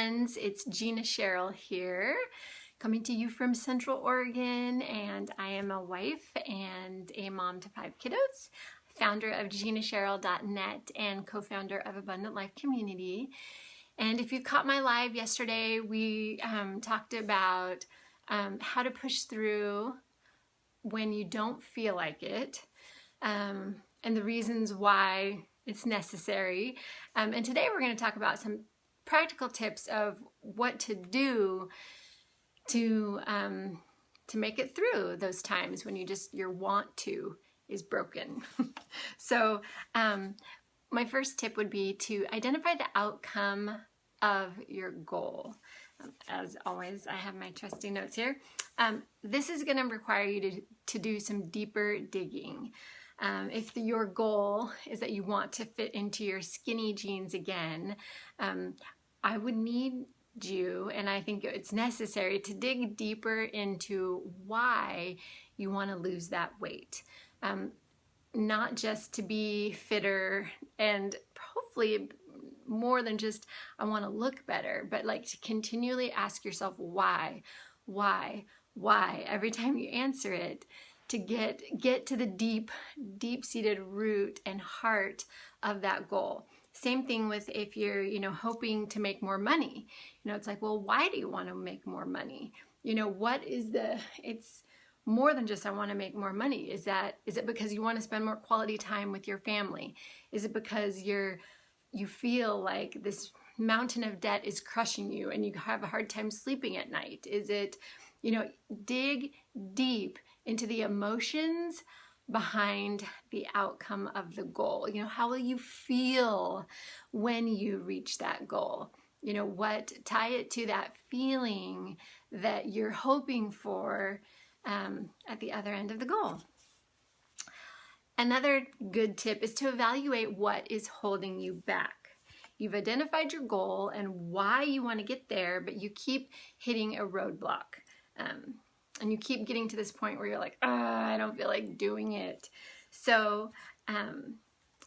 friends, it's Gina Cheryl here, coming to you from Central Oregon, and I am a wife and a mom to 5 kiddos, founder of GinaCheryl.net and co-founder of Abundant Life Community. And if you caught my live yesterday, we talked about how to push through when you don't feel like it, and the reasons why it's necessary. And today we're going to talk about some practical tips of what to do to make it through those times when your want to is broken. So my first tip would be to identify the outcome of your goal. As always, I have my trusty notes here. This is going to require you to do some deeper digging. If your goal is that you want to fit into your skinny jeans again, I would need you, and I think it's necessary, to dig deeper into why you want to lose that weight. Not just to be fitter and hopefully more than just I want to look better, but like to continually ask yourself why every time you answer it, to get to the deep-seated root and heart of that goal. Same thing with if you're, hoping to make more money. It's like, well, why do you want to make more money? It's more than just I want to make more money. Is it because you want to spend more quality time with your family? Is it because you feel like this mountain of debt is crushing you and you have a hard time sleeping at night? Is it, dig deep into the emotions behind the outcome of the goal. How will you feel when you reach that goal? Tie it to that feeling that you're hoping for at the other end of the goal. Another good tip is to evaluate what is holding you back. You've identified your goal and why you want to get there, but you keep hitting a roadblock. And you keep getting to this point where you're like, I don't feel like doing it. So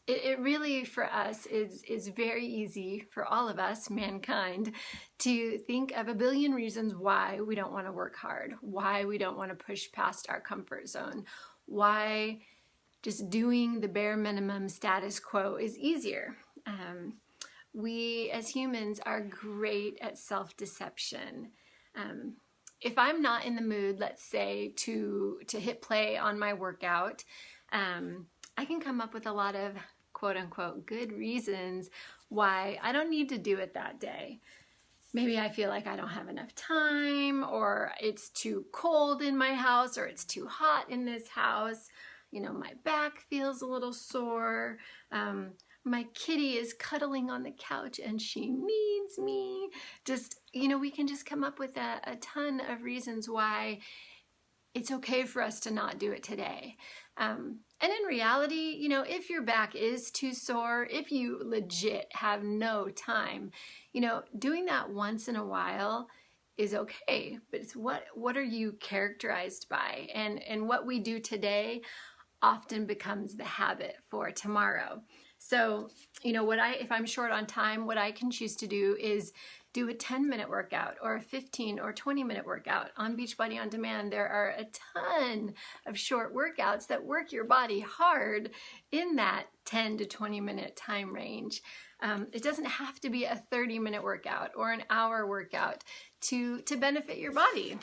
it really, for us, is very easy for all of us, mankind, to think of a billion reasons why we don't want to work hard, why we don't want to push past our comfort zone, why just doing the bare minimum status quo is easier. We as humans are great at self-deception. If I'm not in the mood, let's say, to hit play on my workout, I can come up with a lot of quote unquote good reasons why I don't need to do it that day. Maybe I feel like I don't have enough time, or it's too cold in my house, or it's too hot in this house. My back feels a little sore. My kitty is cuddling on the couch and she needs me. We can just come up with a ton of reasons why it's okay for us to not do it today. And in reality, if your back is too sore, if you legit have no time, doing that once in a while is okay. But it's what are you characterized by? And what we do today often becomes the habit for tomorrow. So, if I'm short on time, what I can choose to do is do a 10-minute workout or a 15 or 20-minute workout. On Beachbody On Demand, there are a ton of short workouts that work your body hard in that 10 to 20-minute time range. It doesn't have to be a 30-minute workout or an hour workout to benefit your body.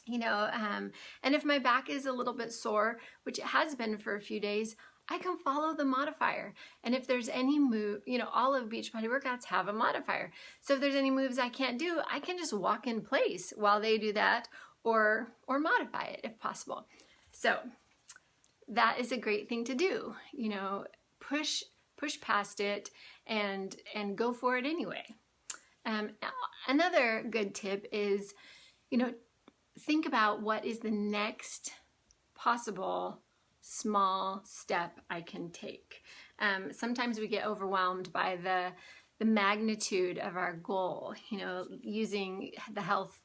And if my back is a little bit sore, which it has been for a few days, I can follow the modifier. And if there's any move, all of Beachbody workouts have a modifier. So if there's any moves I can't do, I can just walk in place while they do that, or modify it if possible. So that is a great thing to do. Push past it and go for it anyway. Another good tip is, think about what is the next possible small step I can take. Sometimes we get overwhelmed by the magnitude of our goal. Using the health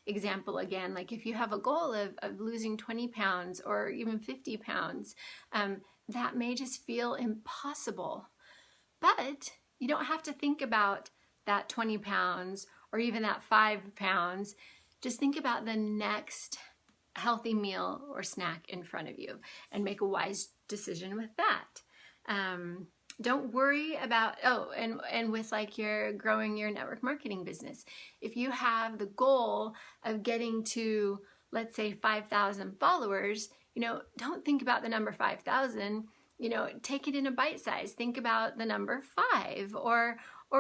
example again, like if you have a goal of losing 20 pounds or even 50 pounds, that may just feel impossible. But you don't have to think about that 20 pounds or even that 5 pounds, just think about the next healthy meal or snack in front of you and make a wise decision with that. Don't worry about, and with like your growing your network marketing business, if you have the goal of getting to, let's say, 5,000 followers, don't think about the number 5,000, take it in a bite size. Think about the number 5, or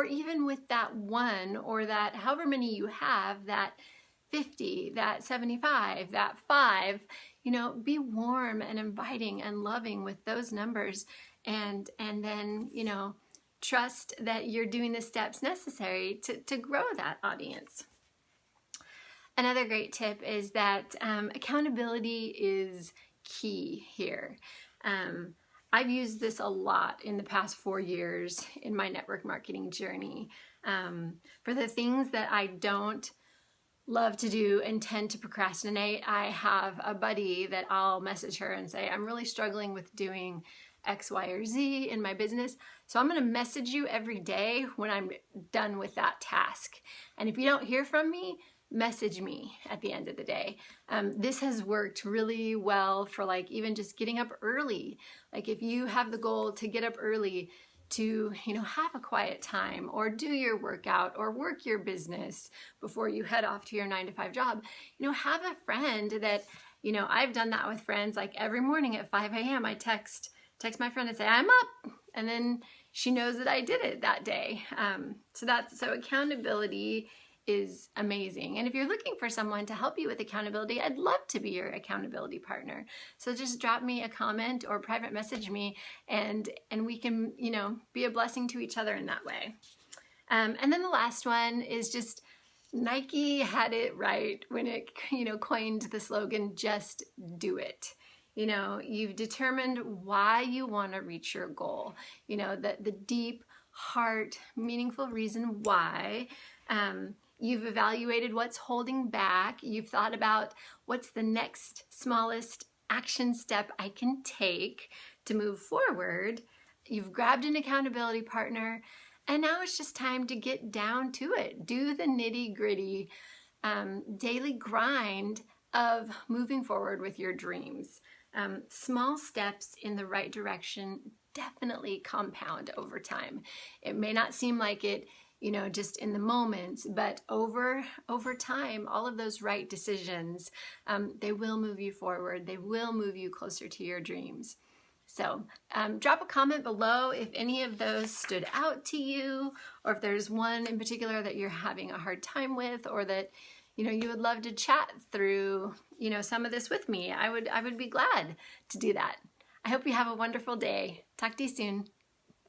even with that 1, or that however many you have, that 50, that 75, that 5, be warm and inviting and loving with those numbers, and then, trust that you're doing the steps necessary to grow that audience. Another great tip is that accountability is key here. I've used this a lot in the past 4 years in my network marketing journey. For the things that I don't love to do and tend to procrastinate, I have a buddy that I'll message her and say, I'm really struggling with doing X, Y, or Z in my business. So I'm going to message you every day when I'm done with that task. And if you don't hear from me, message me at the end of the day. This has worked really well for like even just getting up early. Like if you have the goal to get up early to, have a quiet time or do your workout or work your business before you head off to your 9-to-5 job, have a friend that, I've done that with friends. Like every morning at 5 a.m. I text my friend and say, I'm up. And then she knows that I did it that day. So accountability is amazing. And if you're looking for someone to help you with accountability, I'd love to be your accountability partner. So just drop me a comment or private message me, and we can, be a blessing to each other in that way. And then the last one is just Nike had it right when it, coined the slogan, just do it. You've determined why you want to reach your goal, the deep heart, meaningful reason why. You've evaluated what's holding back. You've thought about what's the next smallest action step I can take to move forward. You've grabbed an accountability partner, and now it's just time to get down to it. Do the nitty-gritty daily grind of moving forward with your dreams. Small steps in the right direction definitely compound over time. It may not seem like it, just in the moments, but over time, all of those right decisions, they will move you forward. They will move you closer to your dreams. So drop a comment below if any of those stood out to you, or if there's one in particular that you're having a hard time with, or that, you would love to chat through, some of this with me. I would be glad to do that. I hope you have a wonderful day. Talk to you soon.